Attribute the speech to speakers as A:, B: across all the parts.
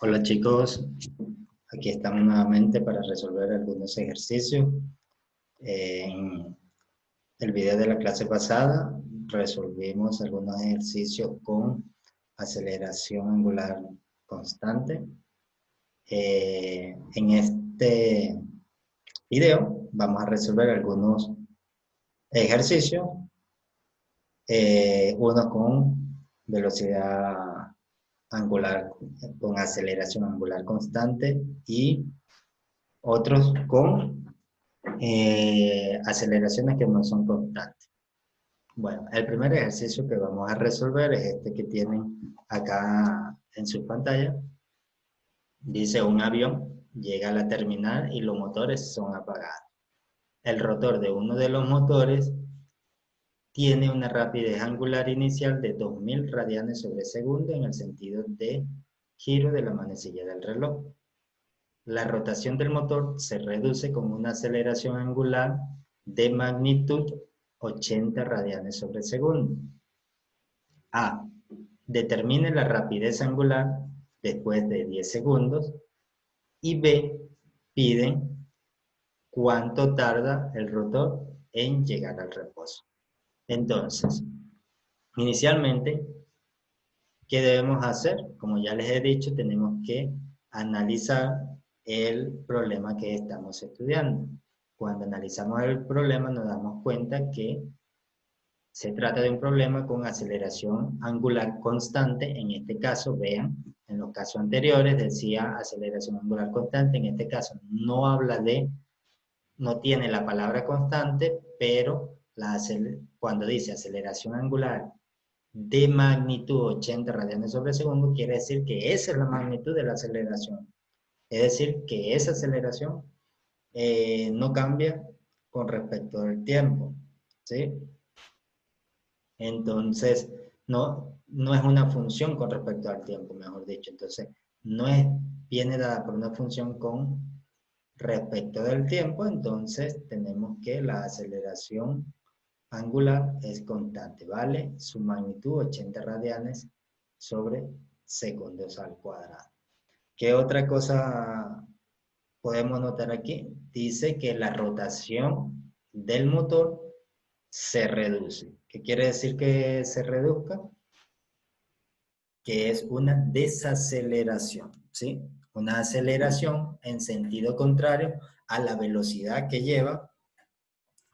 A: Hola chicos, aquí estamos nuevamente para resolver algunos ejercicios. En el video de la clase pasada resolvimos algunos ejercicios con aceleración angular constante. En este video vamos a resolver algunos ejercicios, uno con velocidad angular, con aceleración angular constante y otros con aceleraciones que no son constantes. Bueno, el primer ejercicio que vamos a resolver es este que tienen acá en su pantalla. Dice: un avión llega a la terminal y los motores son apagados. El rotor de uno de los motores tiene una rapidez angular inicial de 2000 radianes sobre segundo en el sentido de giro de la manecilla del reloj. La rotación del motor se reduce con una aceleración angular de magnitud 80 radianes sobre segundo. A. Determine la rapidez angular después de 10 segundos. Y B. Piden cuánto tarda el rotor en llegar al reposo. Entonces, inicialmente, ¿qué debemos hacer? Como ya les he dicho, tenemos que analizar el problema que estamos estudiando. Cuando analizamos el problema nos damos cuenta que se trata de un problema con aceleración angular constante. En este caso, vean, en los casos anteriores decía aceleración angular constante. En este caso no habla de, no tiene la palabra constante, pero cuando dice aceleración angular de magnitud 80 radianes sobre segundo, quiere decir que esa es la magnitud de la aceleración. Es decir, que esa aceleración no cambia con respecto al tiempo, ¿sí? Entonces, no es una función con respecto al tiempo, mejor dicho. Entonces, viene dada por una función con respecto del tiempo, entonces tenemos que la aceleración angular es constante, ¿vale? Su magnitud 80 radianes sobre segundos al cuadrado. ¿Qué otra cosa podemos notar aquí? Dice que la rotación del motor se reduce. ¿Qué quiere decir que se reduzca? Que es una desaceleración, ¿sí? Una aceleración en sentido contrario a la velocidad que lleva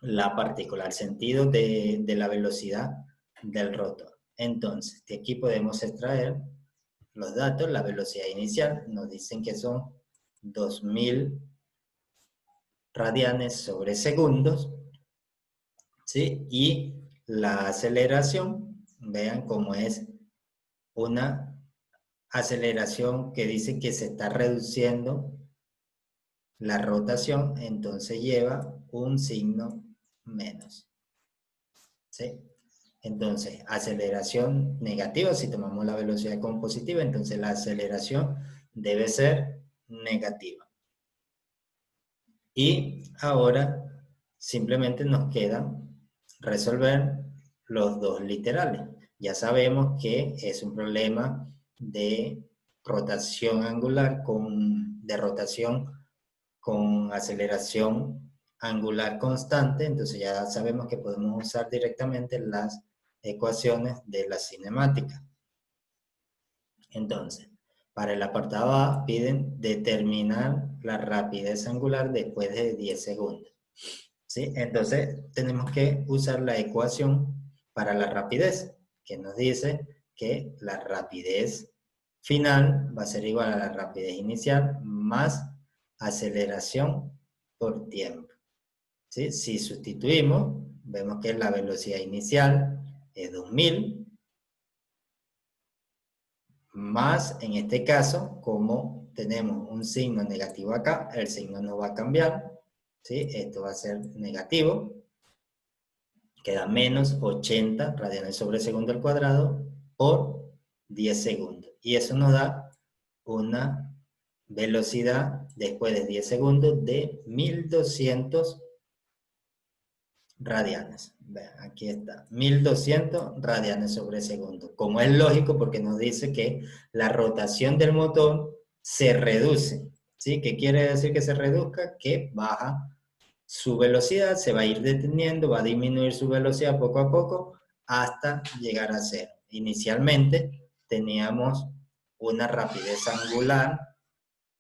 A: la partícula, al sentido de la velocidad del rotor. Entonces, de aquí podemos extraer los datos. La velocidad inicial nos dicen que son 2000 radianes sobre segundos, ¿sí? Y la aceleración, vean cómo es una aceleración que dice que se está reduciendo la rotación, entonces lleva un signo menos, ¿sí? Entonces, aceleración negativa, si tomamos la velocidad como positiva, entonces la aceleración debe ser negativa. Y ahora simplemente nos queda resolver los dos literales. Ya sabemos que es un problema de rotación angular de rotación con aceleración angular constante, entonces ya sabemos que podemos usar directamente las ecuaciones de la cinemática. Entonces, para el apartado A piden determinar la rapidez angular después de 10 segundos. ¿Sí? Entonces, tenemos que usar la ecuación para la rapidez, que nos dice que la rapidez final va a ser igual a la rapidez inicial más aceleración por tiempo. ¿Sí? Si sustituimos, vemos que la velocidad inicial es 2000, más en este caso, como tenemos un signo negativo acá, el signo no va a cambiar, ¿sí? Esto va a ser negativo, queda menos 80 radianes sobre segundo al cuadrado por 10 segundos. Y eso nos da una velocidad después de 10 segundos de 1200 radianes. Vean, aquí está, 1200 radianes sobre segundo. Como es lógico, porque nos dice que la rotación del motor se reduce. ¿Sí? ¿Qué quiere decir que se reduzca? Que baja su velocidad, se va a ir deteniendo, va a disminuir su velocidad poco a poco hasta llegar a cero. Inicialmente teníamos una rapidez angular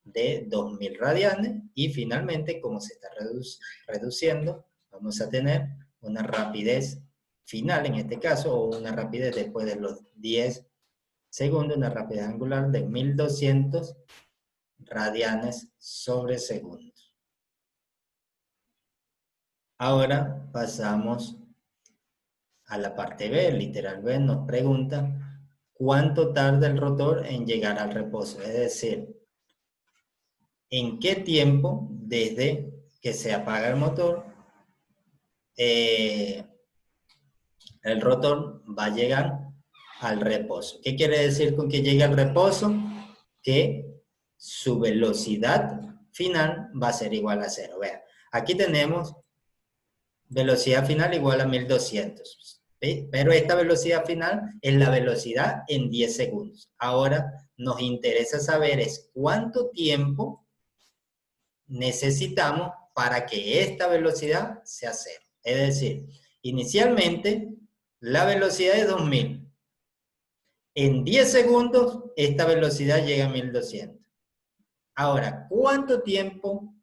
A: de 2000 radianes y finalmente, como se está reduciendo, vamos a tener una rapidez final en este caso, o una rapidez después de los 10 segundos, una rapidez angular de 1200 radianes sobre segundo. Ahora pasamos a la parte B. Literal B nos pregunta cuánto tarda el rotor en llegar al reposo, es decir, en qué tiempo desde que se apaga el motor el rotor va a llegar al reposo. ¿Qué quiere decir con que llegue al reposo? Que su velocidad final va a ser igual a cero. Vean, aquí tenemos velocidad final igual a 1200. ¿Sí? Pero esta velocidad final es la velocidad en 10 segundos. Ahora nos interesa saber es cuánto tiempo necesitamos para que esta velocidad sea cero. Es decir, inicialmente la velocidad es 2000. En 10 segundos esta velocidad llega a 1200. Ahora, ¿cuánto tiempo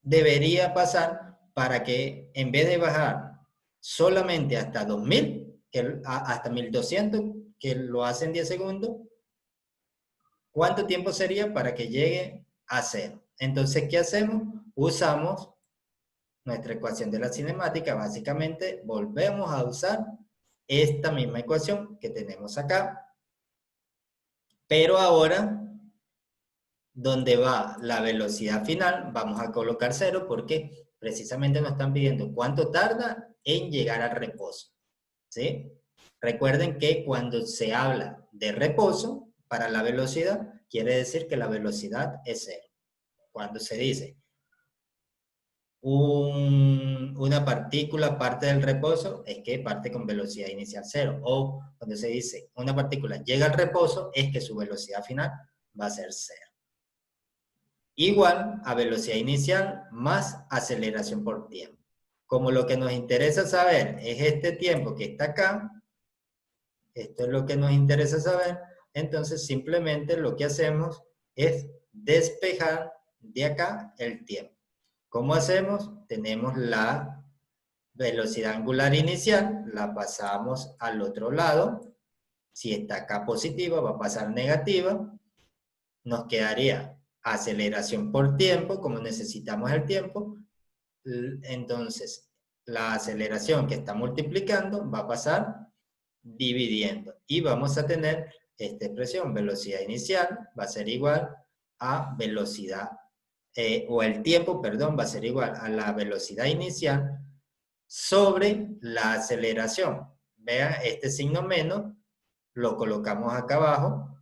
A: debería pasar para que en vez de bajar solamente hasta 2000, hasta 1200, que lo hace en 10 segundos, cuánto tiempo sería para que llegue a cero? Entonces, ¿qué hacemos? Usamos nuestra ecuación de la cinemática, básicamente volvemos a usar esta misma ecuación que tenemos acá, pero ahora donde va la velocidad final, vamos a colocar cero porque precisamente nos están pidiendo cuánto tarda en llegar al reposo. ¿Sí? Recuerden que cuando se habla de reposo para la velocidad, quiere decir que la velocidad es cero. Cuando se dice una partícula parte del reposo, es que parte con velocidad inicial cero. O cuando se dice una partícula llega al reposo, es que su velocidad final va a ser cero. Igual a velocidad inicial más aceleración por tiempo. Como lo que nos interesa saber es este tiempo que está acá, esto es lo que nos interesa saber, entonces simplemente lo que hacemos es despejar de acá el tiempo. ¿Cómo hacemos? Tenemos la velocidad angular inicial, la pasamos al otro lado. Si está acá positiva, va a pasar negativa. Nos quedaría aceleración por tiempo, como necesitamos el tiempo. Entonces, la aceleración que está multiplicando va a pasar dividiendo. Y vamos a tener esta expresión, velocidad inicial va a ser igual a velocidad, o el tiempo, perdón, va a ser igual a la velocidad inicial sobre la aceleración. Vean, este signo menos lo colocamos acá abajo,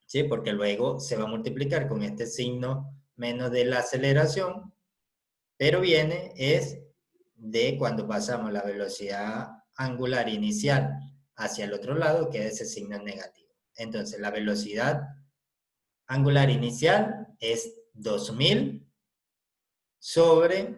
A: ¿sí? Porque luego se va a multiplicar con este signo menos de la aceleración, pero viene es de cuando pasamos la velocidad angular inicial hacia el otro lado, que es ese signo negativo. Entonces, la velocidad angular inicial es 2000 sobre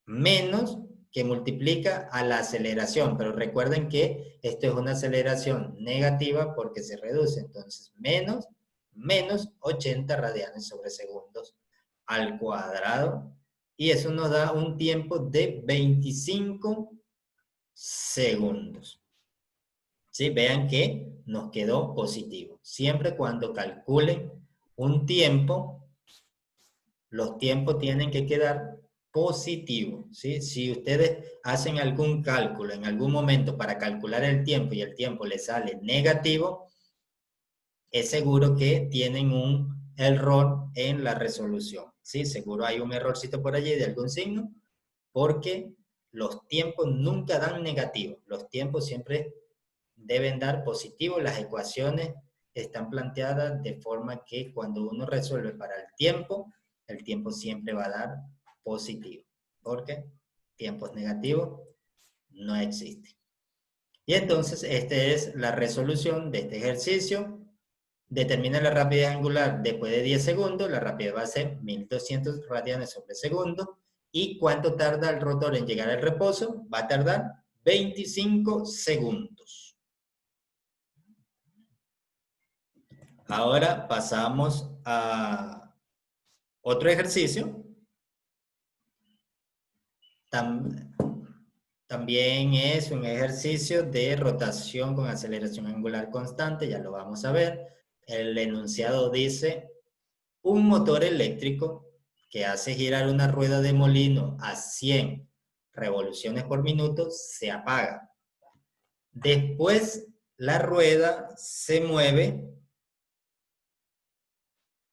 A: menos que multiplica a la aceleración, pero recuerden que esto es una aceleración negativa porque se reduce, entonces menos 80 radianes sobre segundos al cuadrado, y eso nos da un tiempo de 25 segundos. ¿Sí? Vean que nos quedó positivo. Siempre cuando calculen un tiempo, los tiempos tienen que quedar positivos. ¿Sí? Si ustedes hacen algún cálculo en algún momento para calcular el tiempo y el tiempo les sale negativo, es seguro que tienen un error en la resolución. ¿Sí? Seguro hay un errorcito por allí de algún signo, porque los tiempos nunca dan negativo. Los tiempos siempre deben dar positivo. Las ecuaciones están planteadas de forma que cuando uno resuelve para el tiempo siempre va a dar positivo, porque tiempos negativos no existen. Y entonces esta es la resolución de este ejercicio. Determina la rapidez angular después de 10 segundos, la rapidez va a ser 1200 radianes sobre segundo. ¿Y cuánto tarda el rotor en llegar al reposo? Va a tardar 25 segundos. Ahora pasamos a otro ejercicio. También es un ejercicio de rotación con aceleración angular constante, ya lo vamos a ver. El enunciado dice: un motor eléctrico que hace girar una rueda de molino a 100 revoluciones por minuto se apaga. Después la rueda se mueve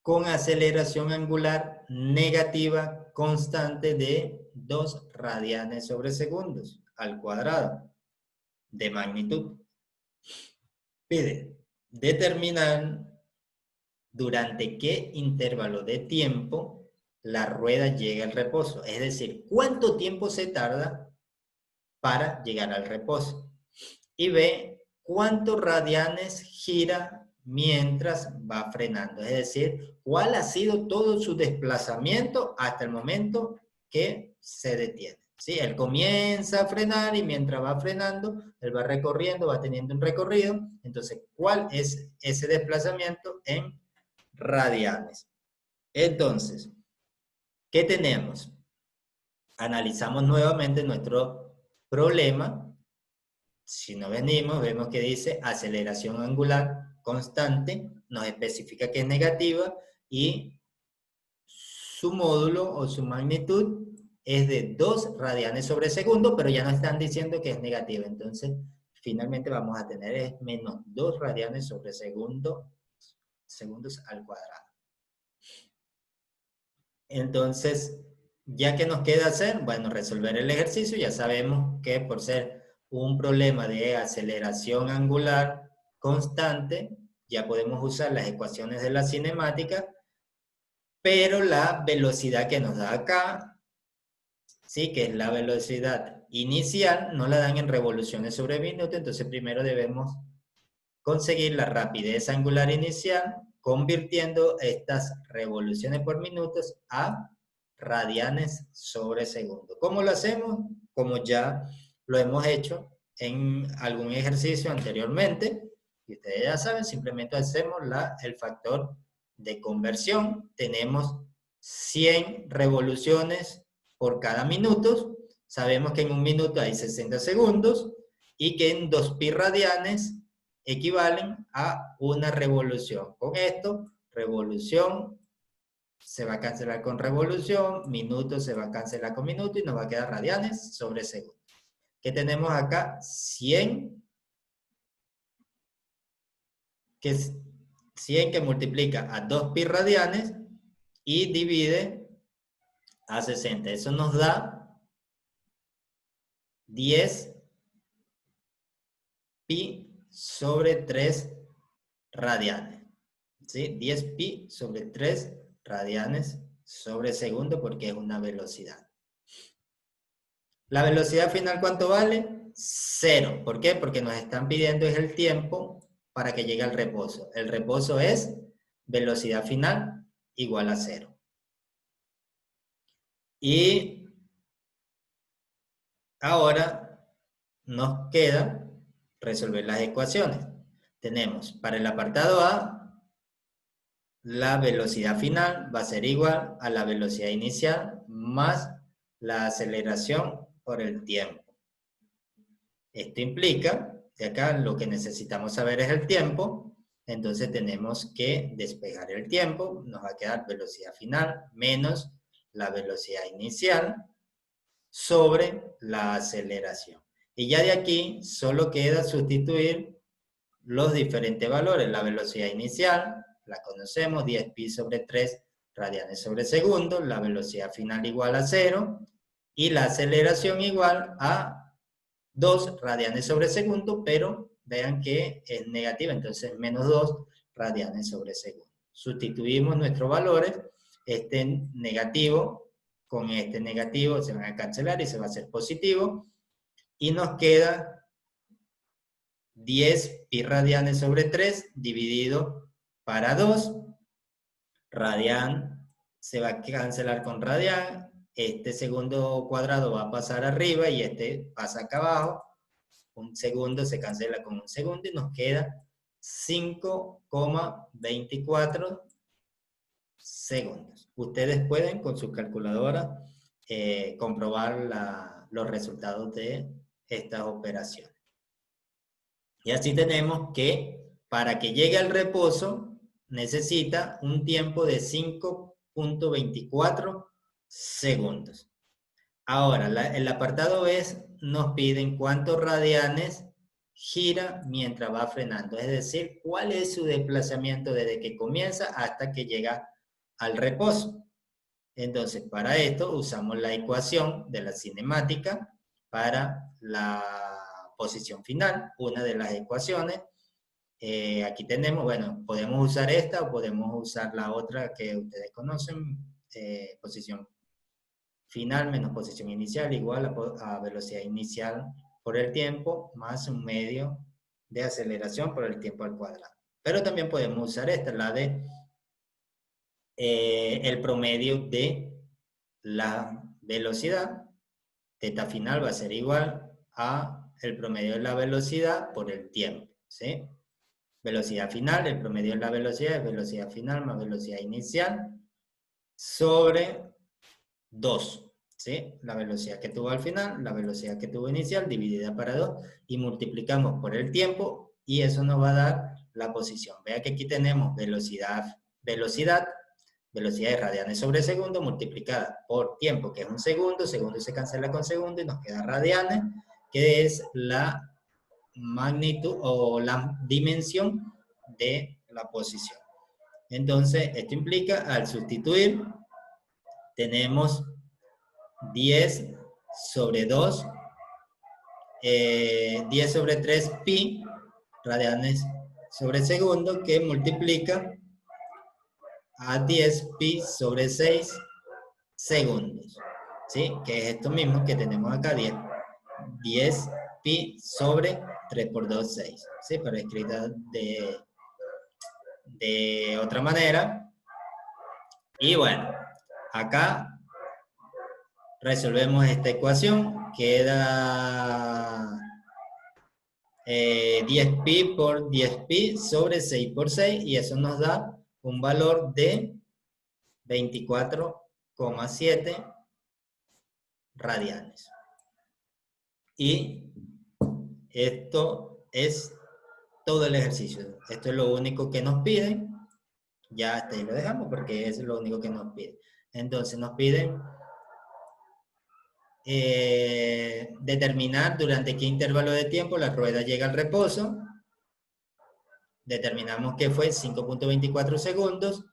A: con aceleración angular negativa constante de 2 radianes sobre segundos al cuadrado de magnitud. Pide determinar durante qué intervalo de tiempo la rueda llega al reposo. Es decir, cuánto tiempo se tarda para llegar al reposo. Y ve cuántos radianes gira mientras va frenando. Es decir, cuál ha sido todo su desplazamiento hasta el momento que se detiene. ¿Sí? Él comienza a frenar y mientras va frenando, él va recorriendo, va teniendo un recorrido. Entonces, ¿cuál es ese desplazamiento en radianes? Entonces, ¿qué tenemos? Analizamos nuevamente nuestro problema. Si nos venimos, vemos que dice aceleración angular constante, nos especifica que es negativa y su módulo o su magnitud es de 2 radianes sobre segundo, pero ya nos están diciendo que es negativa. Entonces, finalmente vamos a tener es menos 2 radianes sobre segundo, segundos al cuadrado. Entonces, ¿ya que nos queda hacer? Bueno, resolver el ejercicio. Ya sabemos que por ser un problema de aceleración angular constante, ya podemos usar las ecuaciones de la cinemática, pero la velocidad que nos da acá, sí, que es la velocidad inicial, no la dan en revoluciones sobre minuto, entonces primero debemos conseguir la rapidez angular inicial, convirtiendo estas revoluciones por minutos a radianes sobre segundo. ¿Cómo lo hacemos? Como ya lo hemos hecho en algún ejercicio anteriormente, y ustedes ya saben, simplemente hacemos el factor de conversión. Tenemos 100 revoluciones por cada minuto. Sabemos que en un minuto hay 60 segundos y que en 2pi radianes equivalen a una revolución. Con esto, revolución se va a cancelar con revolución, minuto se va a cancelar con minuto y nos va a quedar radianes sobre segundo. ¿Qué tenemos acá? 100, que es 100 que multiplica a 2pi radianes y divide a 60. Eso nos da 10 pi sobre 3 radianes. ¿Sí? 10 pi sobre 3 radianes sobre segundo porque es una velocidad. ¿La velocidad final cuánto vale? 0. ¿Por qué? Porque nos están pidiendo es el tiempo para que llegue al reposo. El reposo es velocidad final igual a 0. Y ahora nos queda resolver las ecuaciones. Tenemos para el apartado A, la velocidad final va a ser igual a la velocidad inicial más la aceleración por el tiempo. Esto implica que acá lo que necesitamos saber es el tiempo, entonces tenemos que despejar el tiempo, nos va a quedar velocidad final menos la velocidad inicial sobre la aceleración. Y ya de aquí solo queda sustituir los diferentes valores. La velocidad inicial la conocemos, 10 pi sobre 3 radianes sobre segundo, la velocidad final igual a 0 y la aceleración igual a 2 radianes sobre segundo, pero vean que es negativa, entonces menos 2 radianes sobre segundo. Sustituimos nuestros valores, este negativo con este negativo se van a cancelar y se va a hacer positivo, y nos queda 10 pi radianes sobre 3 dividido para 2, radian se va a cancelar con radian, este segundo cuadrado va a pasar arriba y este pasa acá abajo, un segundo se cancela con un segundo y nos queda 5,24 segundos. Ustedes pueden con su calculadora comprobar los resultados de estas operaciones. Y así tenemos que para que llegue al reposo necesita un tiempo de 5,24 segundos. Ahora, el apartado B nos piden cuántos radianes gira mientras va frenando, es decir, cuál es su desplazamiento desde que comienza hasta que llega al reposo. Entonces, para esto usamos la ecuación de la cinemática para la posición final, una de las ecuaciones. Aquí tenemos, bueno, podemos usar esta o podemos usar la otra que ustedes conocen, posición final menos posición inicial igual a velocidad inicial por el tiempo más un medio de aceleración por el tiempo al cuadrado. Pero también podemos usar esta, la de el promedio de la velocidad. Teta final va a ser igual a el promedio de la velocidad por el tiempo, ¿sí? Velocidad final, el promedio de la velocidad es velocidad final más velocidad inicial sobre 2, ¿sí? La velocidad que tuvo al final, la velocidad que tuvo inicial, dividida para 2, y multiplicamos por el tiempo, y eso nos va a dar la posición. Vea que aquí tenemos velocidad de radianes sobre segundo, multiplicada por tiempo, que es un segundo, segundo se cancela con segundo, y nos queda radianes, que es la magnitud o la dimensión de la posición. Entonces, esto implica, al sustituir, tenemos 10 sobre 2, 10 sobre 3 pi radianes sobre segundo, que multiplica a 10 pi sobre 6 segundos, ¿sí? Que es esto mismo que tenemos acá, 10 pi sobre 3 por 2, 6, ¿sí? Pero escrita de otra manera. Y bueno, acá resolvemos esta ecuación, queda 10pi por 10pi sobre 6 por 6, y eso nos da un valor de 24,7 radianes. Y esto es todo el ejercicio. Esto es lo único que nos piden. Ya hasta ahí lo dejamos porque es lo único que nos piden. Entonces nos piden determinar durante qué intervalo de tiempo la rueda llega al reposo. Determinamos que fue 5,24 segundos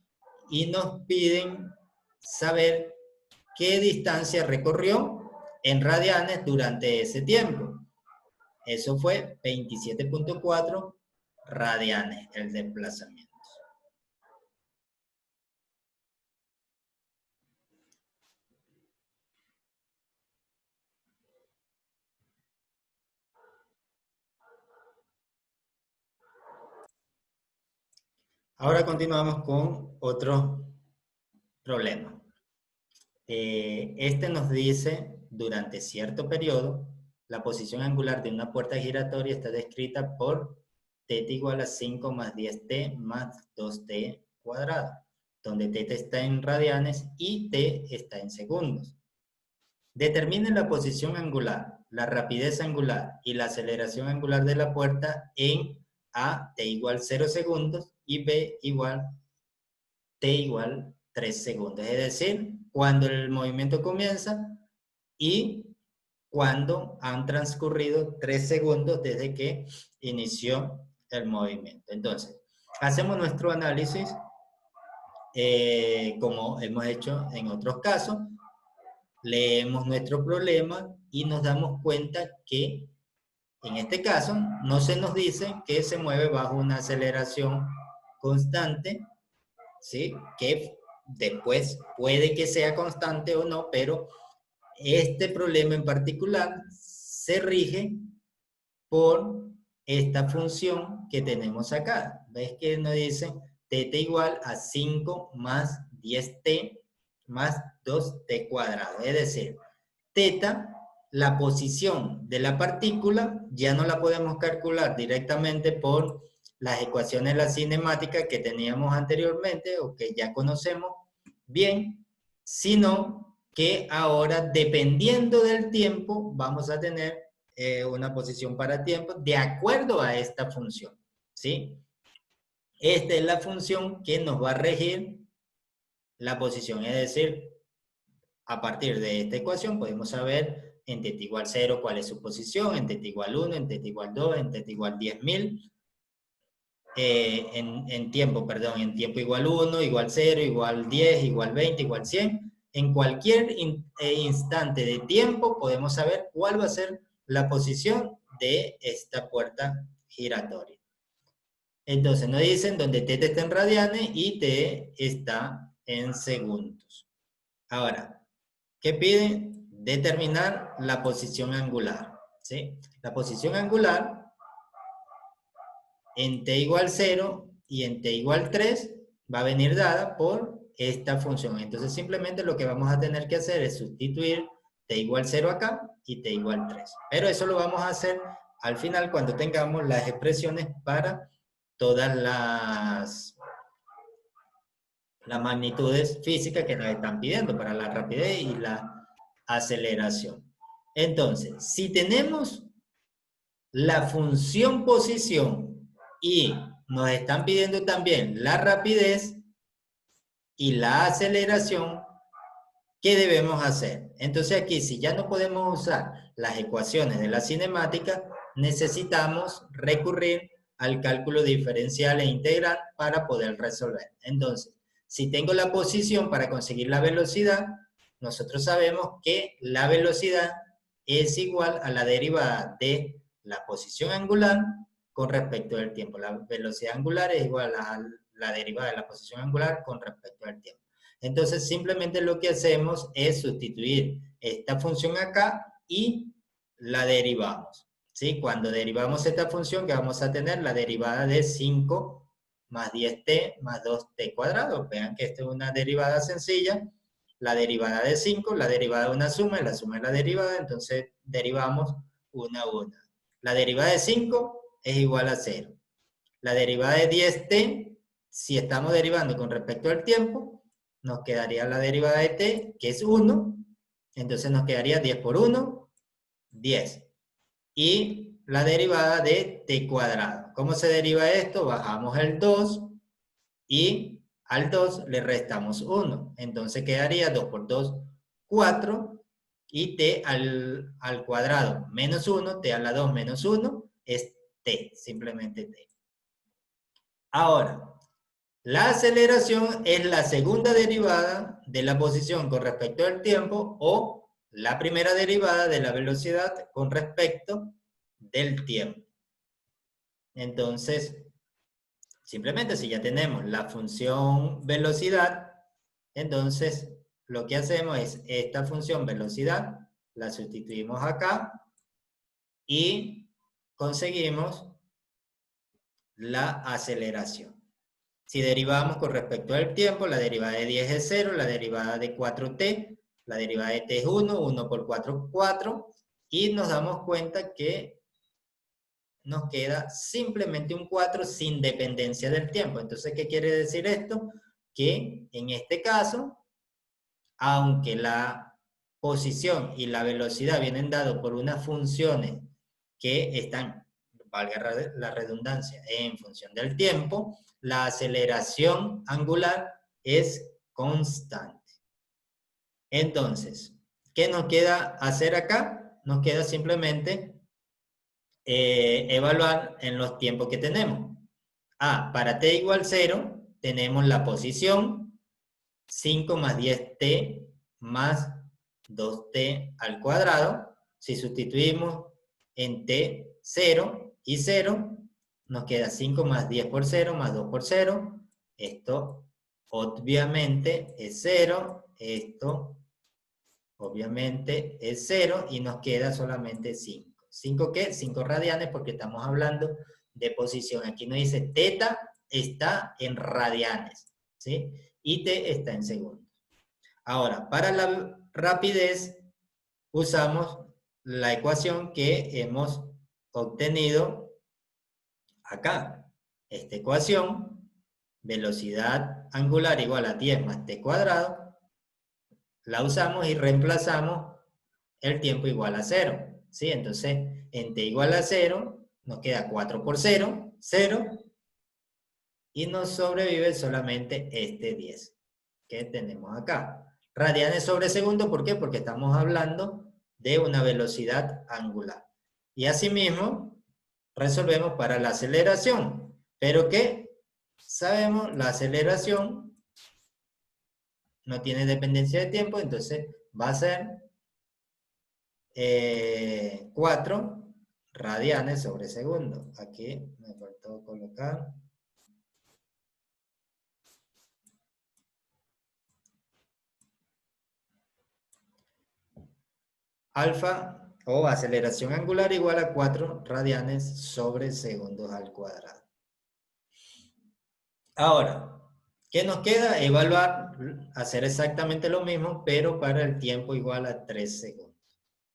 A: y nos piden saber qué distancia recorrió en radianes durante ese tiempo. Eso fue 27,4 radianes el desplazamiento. Ahora continuamos con otro problema. Este nos dice, durante cierto periodo, la posición angular de una puerta giratoria está descrita por θ igual a 5 más 10t más 2t cuadrado, donde θ está en radianes y t está en segundos. Determine la posición angular, la rapidez angular y la aceleración angular de la puerta en A, t igual 0 segundos y B igual t igual 3 segundos. Es decir, cuando el movimiento comienza y cuando han transcurrido 3 segundos desde que inició el movimiento. Entonces, hacemos nuestro análisis como hemos hecho en otros casos. Leemos nuestro problema y nos damos cuenta que en este caso no se nos dice que se mueve bajo una aceleración constante, ¿sí? Que después puede que sea constante o no, pero este problema en particular se rige por esta función que tenemos acá. ¿Ves que nos dice teta igual a 5 más 10t más 2t cuadrado. Es decir, teta, la posición de la partícula, ya no la podemos calcular directamente por las ecuaciones de la cinemática que teníamos anteriormente o que ya conocemos bien, sino que ahora, dependiendo del tiempo, vamos a tener una posición para tiempo de acuerdo a esta función, ¿sí? Esta es la función que nos va a regir la posición, es decir, a partir de esta ecuación podemos saber en teta igual 0 cuál es su posición, en teta igual 1, en teta igual 2, en teta igual 10.000, en tiempo igual 1, igual 0, igual 10, igual 20, igual 100. En cualquier instante de tiempo podemos saber cuál va a ser la posición de esta puerta giratoria. Entonces nos dicen donde t está en radianes y t está en segundos. Ahora, ¿qué pide? Determinar la posición angular, ¿sí? La posición angular en t igual 0 y en t igual 3 va a venir dada por esta función. Entonces simplemente lo que vamos a tener que hacer es sustituir t igual 0 acá y t igual 3. Pero eso lo vamos a hacer al final cuando tengamos las expresiones para todas las magnitudes físicas que nos están pidiendo para la rapidez y la aceleración. Entonces, si tenemos la función posición y nos están pidiendo también la rapidez y la aceleración, ¿qué debemos hacer? Entonces aquí, si ya no podemos usar las ecuaciones de la cinemática, necesitamos recurrir al cálculo diferencial e integral para poder resolver. Entonces, si tengo la posición para conseguir la velocidad, nosotros sabemos que la velocidad es igual a la derivada de la posición angular con respecto al tiempo. La velocidad angular es igual a la derivada de la posición angular con respecto al tiempo. Entonces, simplemente lo que hacemos es sustituir esta función acá y la derivamos, ¿sí? Cuando derivamos esta función, que vamos a tener la derivada de 5 más 10t más 2t cuadrado. Vean que esta es una derivada sencilla. La derivada de 5, la derivada de una suma, y la suma es la derivada, entonces derivamos una a una. La derivada de 5 es igual a 0. La derivada de 10t, si estamos derivando con respecto al tiempo, nos quedaría la derivada de t, que es 1, entonces nos quedaría 10 por 1, 10. Y la derivada de t cuadrado. ¿Cómo se deriva esto? Bajamos el 2 y al 2 le restamos 1. Entonces quedaría 2 por 2, 4, y t al cuadrado menos 1, t a la 2 menos 1, es t, simplemente t. Ahora, la aceleración es la segunda derivada de la posición con respecto al tiempo o la primera derivada de la velocidad con respecto del tiempo. Entonces, simplemente si ya tenemos la función velocidad, entonces lo que hacemos es esta función velocidad, la sustituimos acá y conseguimos la aceleración. Si derivamos con respecto al tiempo, la derivada de 10 es 0, la derivada de 4t, la derivada de t es 1, 1 por 4, 4, y nos damos cuenta que nos queda simplemente un 4 sin dependencia del tiempo. Entonces, ¿qué quiere decir esto? Que en este caso, aunque la posición y la velocidad vienen dados por unas funciones que están, valga la redundancia, en función del tiempo, la aceleración angular es constante. Entonces, ¿qué nos queda hacer acá? Nos queda simplemente evaluar en los tiempos que tenemos. Para t igual 0, tenemos la posición 5 más 10t más 2t al cuadrado. Si sustituimos en t 0 y 0, nos queda 5 más 10 por 0 más 2 por 0. Esto obviamente es 0. Esto obviamente es 0 y nos queda solamente 5. ¿5 qué? 5 radianes porque estamos hablando de posición. Aquí nos dice teta está en radianes, ¿sí? Y t está en segundos. Ahora, para la rapidez, usamos la ecuación que hemos obtenido acá. Esta ecuación, velocidad angular igual a 10 más t cuadrado, la usamos y reemplazamos el tiempo igual a 0. ¿Sí? Entonces, en t igual a 0, nos queda 4 por 0, 0, y nos sobrevive solamente este 10 que tenemos acá. Radianes sobre segundo, ¿por qué? Porque estamos hablando de una velocidad angular. Y asimismo, resolvemos para la aceleración. Pero ¿qué? Sabemos, la aceleración no tiene dependencia de tiempo, entonces va a ser 4 radianes sobre segundo. Aquí me faltó colocar. Alfa o aceleración angular igual a 4 radianes sobre segundos al cuadrado. Ahora, ¿qué nos queda? Evaluar, hacer exactamente lo mismo, pero para el tiempo igual a 3 segundos.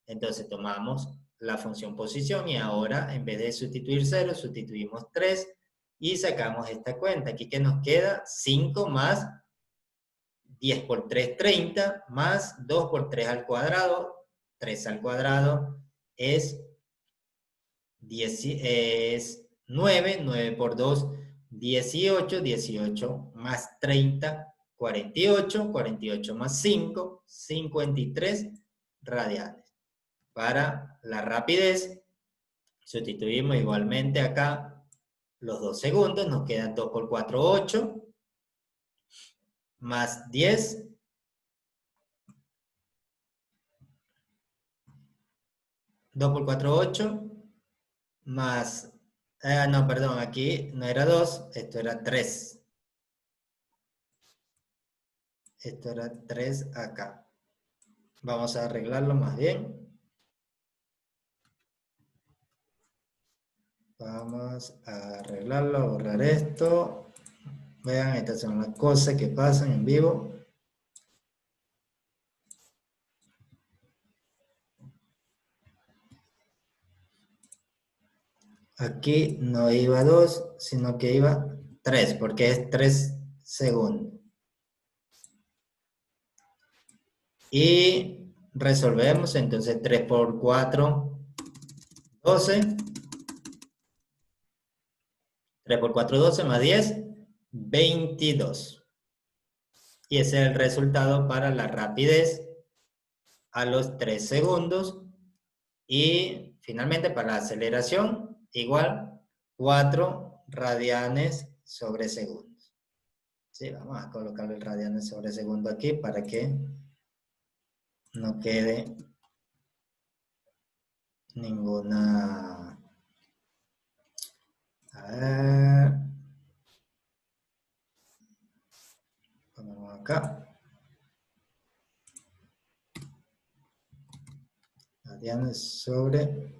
A: Entonces tomamos la función posición y ahora en vez de sustituir 0, sustituimos 3 y sacamos esta cuenta. Aquí que nos queda 5 más 10 por 3, 30, más 2 por 3 al cuadrado. 3 al cuadrado es 9, 9 por 2, 18, 18 más 30, 48, 48 más 5, 53 radianes. Para la rapidez, sustituimos igualmente acá los 2 segundos, nos quedan 2 por 4, 8, más 10, 2 por 4, 8, más, no, perdón, aquí no era 2, esto era 3. Esto era 3 acá. Vamos a arreglarlo más bien. Vamos a arreglarlo, a borrar esto. Vean, estas son las cosas que pasan en vivo. Aquí no iba 2, sino que iba 3, porque es 3 segundos. Y resolvemos, entonces 3 por 4, 12. 3 por 4, 12, más 10, 22. Y ese es el resultado para la rapidez a los 3 segundos. Y finalmente para la aceleración, igual 4 radianes sobre segundos. Sí, vamos a colocar el radianes sobre segundo aquí para que no quede ninguna... A ver... Ponemos acá. Radianes sobre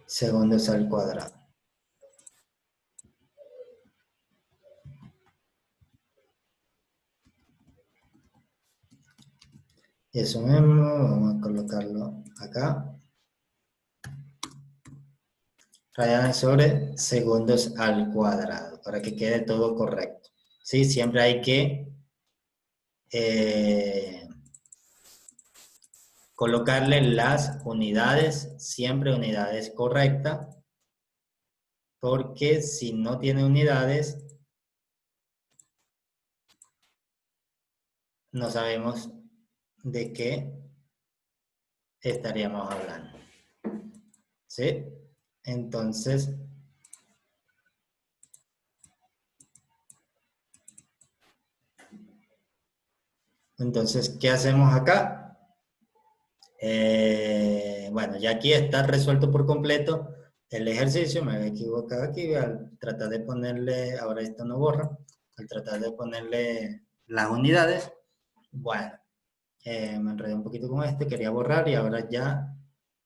A: segundos al cuadrado. Y eso mismo, vamos a colocarlo acá. Radianes sobre segundos al cuadrado, para que quede todo correcto. Sí, siempre hay que colocarle las unidades, siempre unidades correctas, porque si no tiene unidades, no sabemos de qué estaríamos hablando. ¿Sí? Entonces, ¿qué hacemos acá? Bueno, ya aquí está resuelto por completo el ejercicio. Me había equivocado aquí al tratar de ponerle, ahora esto no borra, al tratar de ponerle las unidades. Bueno, me enredé un poquito con este, quería borrar y ahora ya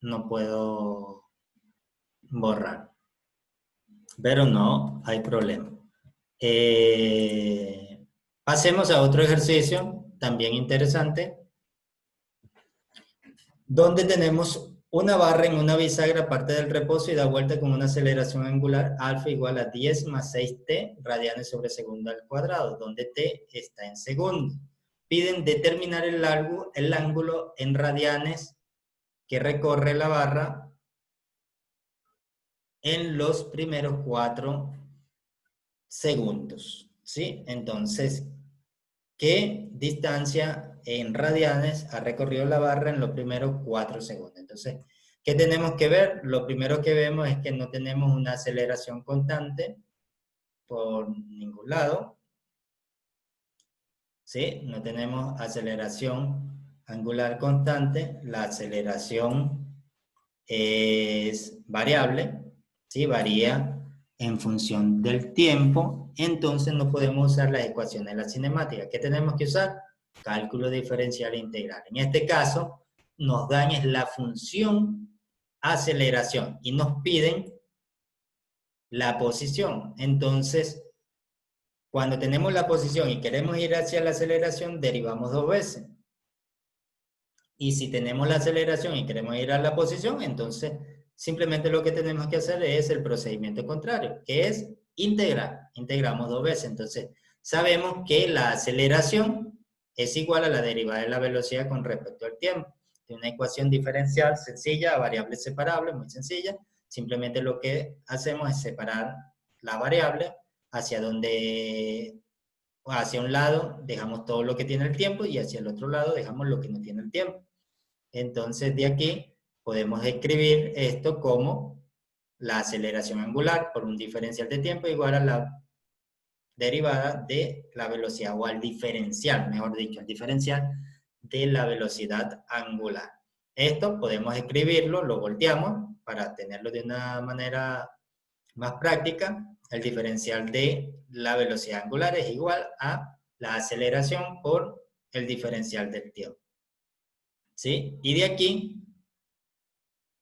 A: no puedo borrar. Pero no hay problema. Pasemos a otro ejercicio, también interesante, donde tenemos una barra en una bisagra, parte del reposo y da vuelta con una aceleración angular alfa igual a 10 más 6t radianes sobre segundo al cuadrado, donde t está en segundo. Piden determinar el ángulo en radianes que recorre la barra en los primeros 4 segundos, ¿sí? Entonces, ¿qué distancia en radianes ha recorrido la barra en los primeros 4 segundos? Entonces, ¿qué tenemos que ver? Lo primero que vemos es que no tenemos una aceleración constante por ningún lado, ¿sí? No tenemos aceleración angular constante, la aceleración es variable, ¿sí? Varía en función del tiempo, entonces no podemos usar las ecuaciones de la cinemática. ¿Qué tenemos que usar? Cálculo diferencial e integral. En este caso, nos dan es la función aceleración y nos piden la posición. Entonces, cuando tenemos la posición y queremos ir hacia la aceleración, derivamos 2 veces. Y si tenemos la aceleración y queremos ir a la posición, entonces simplemente lo que tenemos que hacer es el procedimiento contrario, que es integrar. Integramos 2 veces. Entonces, sabemos que la aceleración es igual a la derivada de la velocidad con respecto al tiempo. Es una ecuación diferencial sencilla, a variables separables, muy sencilla. Simplemente lo que hacemos es separar la variable hacia hacia un lado dejamos todo lo que tiene el tiempo y hacia el otro lado dejamos lo que no tiene el tiempo. Entonces, de aquí podemos escribir esto como la aceleración angular por un diferencial de tiempo igual a la derivada de la velocidad, o al diferencial, mejor dicho, el diferencial de la velocidad angular. Esto podemos escribirlo, lo volteamos para tenerlo de una manera más práctica. El diferencial de la velocidad angular es igual a la aceleración por el diferencial del tiempo. ¿Sí? Y de aquí,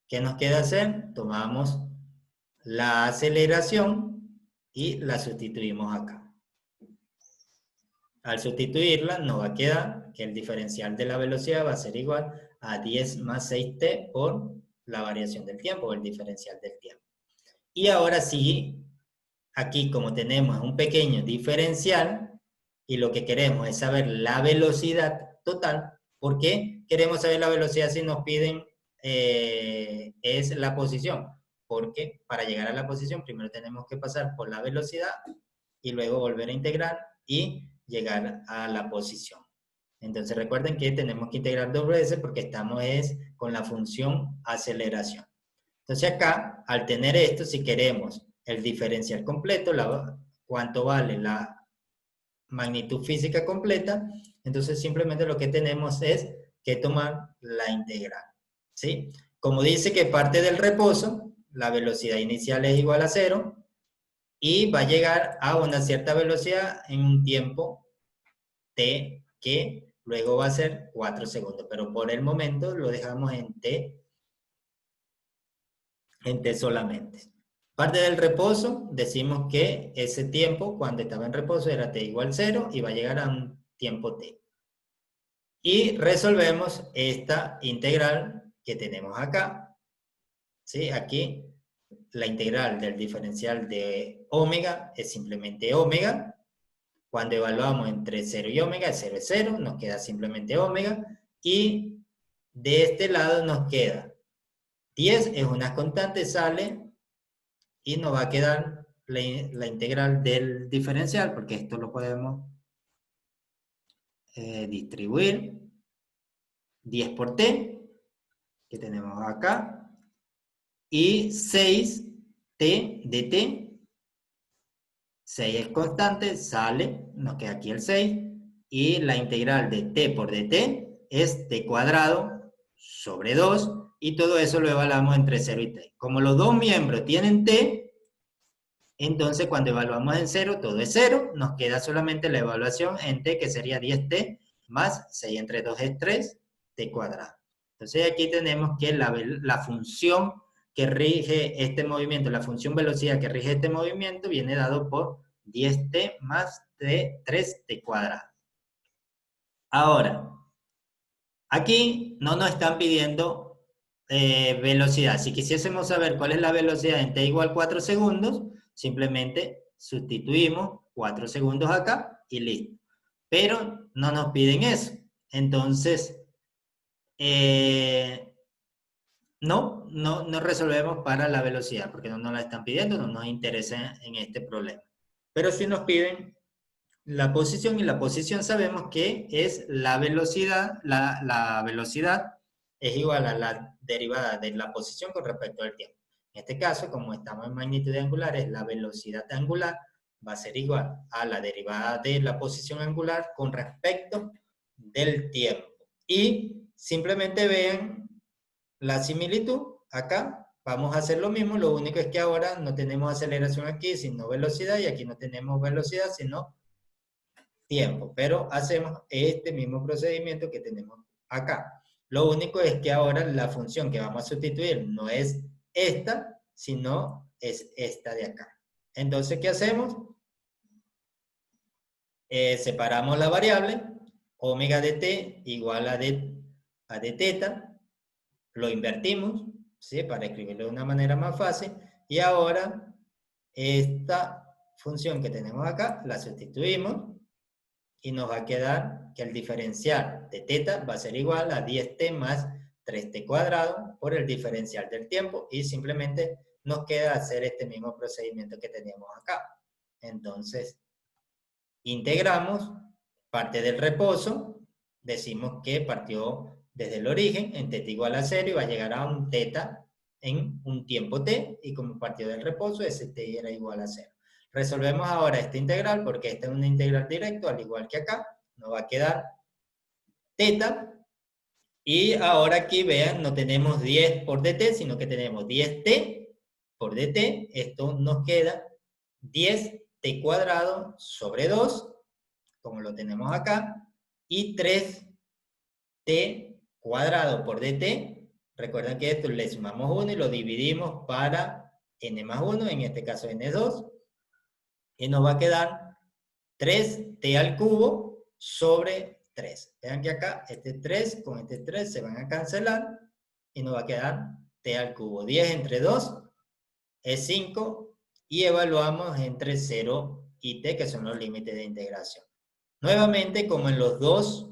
A: ¿qué nos queda hacer? Tomamos la aceleración y la sustituimos acá. Al sustituirla, nos va a quedar que el diferencial de la velocidad va a ser igual a 10 más 6t por la variación del tiempo, o el diferencial del tiempo. Y ahora sí, aquí como tenemos un pequeño diferencial y lo que queremos es saber la velocidad total. ¿Por qué queremos saber la velocidad si nos piden es la posición? Porque para llegar a la posición primero tenemos que pasar por la velocidad y luego volver a integrar y llegar a la posición. Entonces recuerden que tenemos que integrar 2 veces porque estamos con la función aceleración. Entonces acá, al tener esto, si queremos el diferencial completo, cuánto vale la magnitud física completa, entonces simplemente lo que tenemos es que tomar la integral, ¿sí? Como dice que parte del reposo, la velocidad inicial es igual a 0 y va a llegar a una cierta velocidad en un tiempo t que luego va a ser 4 segundos, pero por el momento lo dejamos en t solamente. Parte del reposo, decimos que ese tiempo cuando estaba en reposo era t igual 0 y va a llegar a un tiempo t. Y resolvemos esta integral que tenemos acá. ¿Sí? Aquí la integral del diferencial de omega es simplemente omega. Cuando evaluamos entre 0 y omega, 0 es 0, nos queda simplemente omega. Y de este lado nos queda 10, es una constante, sale y nos va a quedar la integral del diferencial, porque esto lo podemos distribuir. 10 por t, que tenemos acá, y 6t de t. 6 es constante, sale, nos queda aquí el 6, y la integral de t por dt es t cuadrado sobre 2, y todo eso lo evaluamos entre 0 y t. Como los dos miembros tienen t, entonces cuando evaluamos en 0, todo es 0, nos queda solamente la evaluación en t, que sería 10t, más 6 entre 2 es 3, t cuadrado. Entonces aquí tenemos que la función que rige este movimiento, la función velocidad que rige este movimiento, viene dado por 10t más 3t cuadrado. Ahora, aquí no nos están pidiendo velocidad. Si quisiésemos saber cuál es la velocidad en t igual 4 segundos, simplemente sustituimos 4 segundos acá y listo. Pero no nos piden eso. Entonces, no resolvemos para la velocidad, porque no nos la están pidiendo, no nos interesa en este problema. Pero sí nos piden la posición, y la posición sabemos que es la velocidad, la velocidad es igual a la derivada de la posición con respecto al tiempo. En este caso, como estamos en magnitud angular, es la velocidad angular va a ser igual a la derivada de la posición angular con respecto del tiempo. Y simplemente vean la similitud acá. Vamos a hacer lo mismo, lo único es que ahora no tenemos aceleración aquí, sino velocidad, y aquí no tenemos velocidad, sino tiempo, pero hacemos este mismo procedimiento que tenemos acá. Lo único es que ahora la función que vamos a sustituir no es esta, sino es esta de acá. Entonces, ¿qué hacemos? Separamos la variable, omega de t igual a de teta, lo invertimos, ¿sí? Para escribirlo de una manera más fácil, y ahora esta función que tenemos acá la sustituimos, y nos va a quedar que el diferencial de teta va a ser igual a 10t más 3t cuadrado por el diferencial del tiempo, y simplemente nos queda hacer este mismo procedimiento que teníamos acá. Entonces, integramos parte del reposo, decimos que partió desde el origen en teta igual a 0 y va a llegar a un teta en un tiempo t, y como partió del reposo, ese t era igual a 0. Resolvemos ahora esta integral, porque esta es una integral directo, al igual que acá, nos va a quedar teta, y ahora aquí vean, no tenemos 10 por dt, sino que tenemos 10t por dt, esto nos queda 10t cuadrado sobre 2, como lo tenemos acá, y 3t cuadrado por dt, recuerden que esto le sumamos 1 y lo dividimos para n más 1, en este caso n2, y nos va a quedar 3t al cubo sobre 3. Vean que acá este 3 con este 3 se van a cancelar y nos va a quedar t al cubo. 10 entre 2 es 5 y evaluamos entre 0 y t, que son los límites de integración. Nuevamente, como en los dos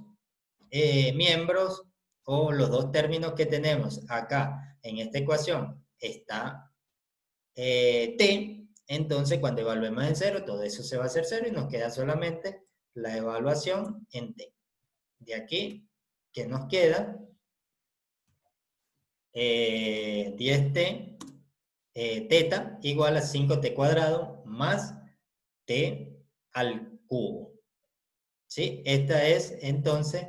A: miembros o los dos términos que tenemos acá en esta ecuación está t, entonces cuando evaluemos en 0, todo eso se va a hacer 0 y nos queda solamente la evaluación en t. De aquí, ¿qué nos queda? 10t teta igual a 5t cuadrado más t al cubo. ¿Sí? Esta es entonces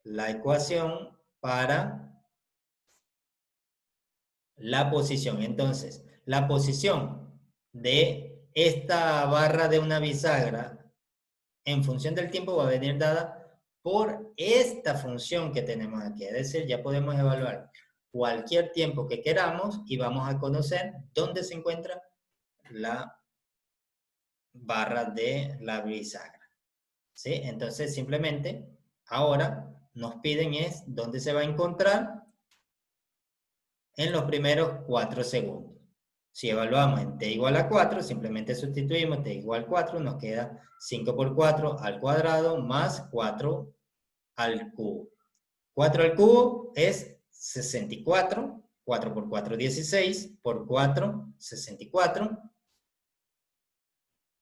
A: la ecuación para la posición. Entonces, la posición de esta barra de una bisagra en función del tiempo va a venir dada por esta función que tenemos aquí. Es decir, ya podemos evaluar cualquier tiempo que queramos y vamos a conocer dónde se encuentra la barra de la bisagra. ¿Sí? Entonces, simplemente, ahora nos piden es dónde se va a encontrar en los primeros 4 segundos. Si evaluamos en t igual a 4, simplemente sustituimos t igual a 4, nos queda 5 por 4 al cuadrado más 4 al cubo. 4 al cubo es 64, 4 por 4, 16, por 4, 64.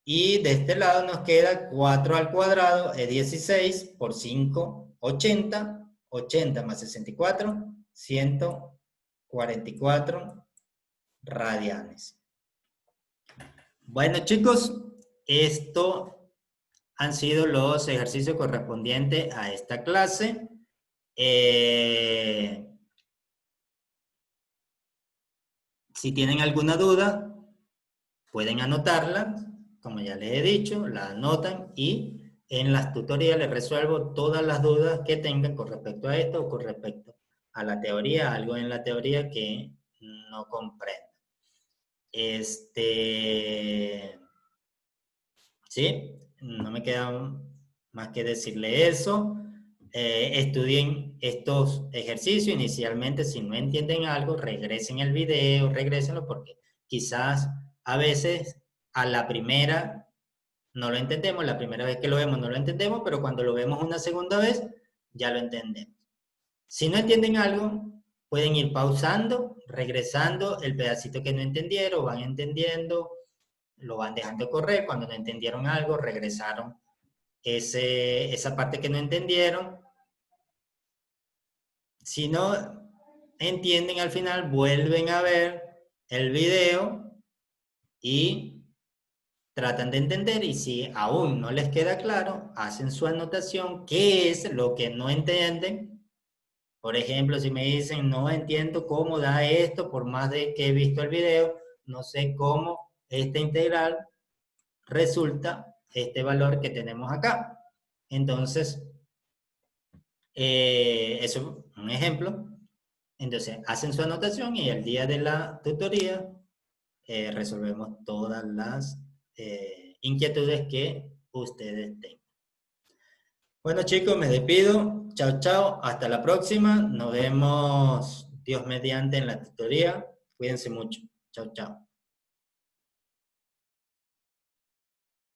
A: Y de este lado nos queda 4 al cuadrado es 16, por 5, 80, 80 más 64, 144 radianes. Bueno, chicos, estos han sido los ejercicios correspondientes a esta clase. Si tienen alguna duda, pueden anotarla, como ya les he dicho, la anotan y en las tutoriales resuelvo todas las dudas que tengan con respecto a esto o con respecto a la teoría, algo en la teoría que no comprendo. ¿Sí? No me queda más que decirle eso. Estudien estos ejercicios inicialmente. Si no entienden algo, regresen el video, regresenlo, porque quizás a veces a la primera no lo entendemos, la primera vez que lo vemos no lo entendemos, pero cuando lo vemos una segunda vez, ya lo entendemos. Si no entienden algo, pueden ir pausando, regresando el pedacito que no entendieron, van entendiendo, lo van dejando correr. Cuando no entendieron algo, regresaron esa parte que no entendieron. Si no entienden al final, vuelven a ver el video y tratan de entender, y si aún no les queda claro, hacen su anotación, qué es lo que no entienden. Por ejemplo, si me dicen, no entiendo cómo da esto, por más de que he visto el video, no sé cómo esta integral resulta este valor que tenemos acá. Entonces, eso es un ejemplo. Entonces, hacen su anotación y el día de la tutoría resolvemos todas las inquietudes que ustedes tengan. Bueno, chicos, me despido. Chao, chao. Hasta la próxima. Nos vemos, Dios mediante, en la tutoría. Cuídense mucho. Chao, chao.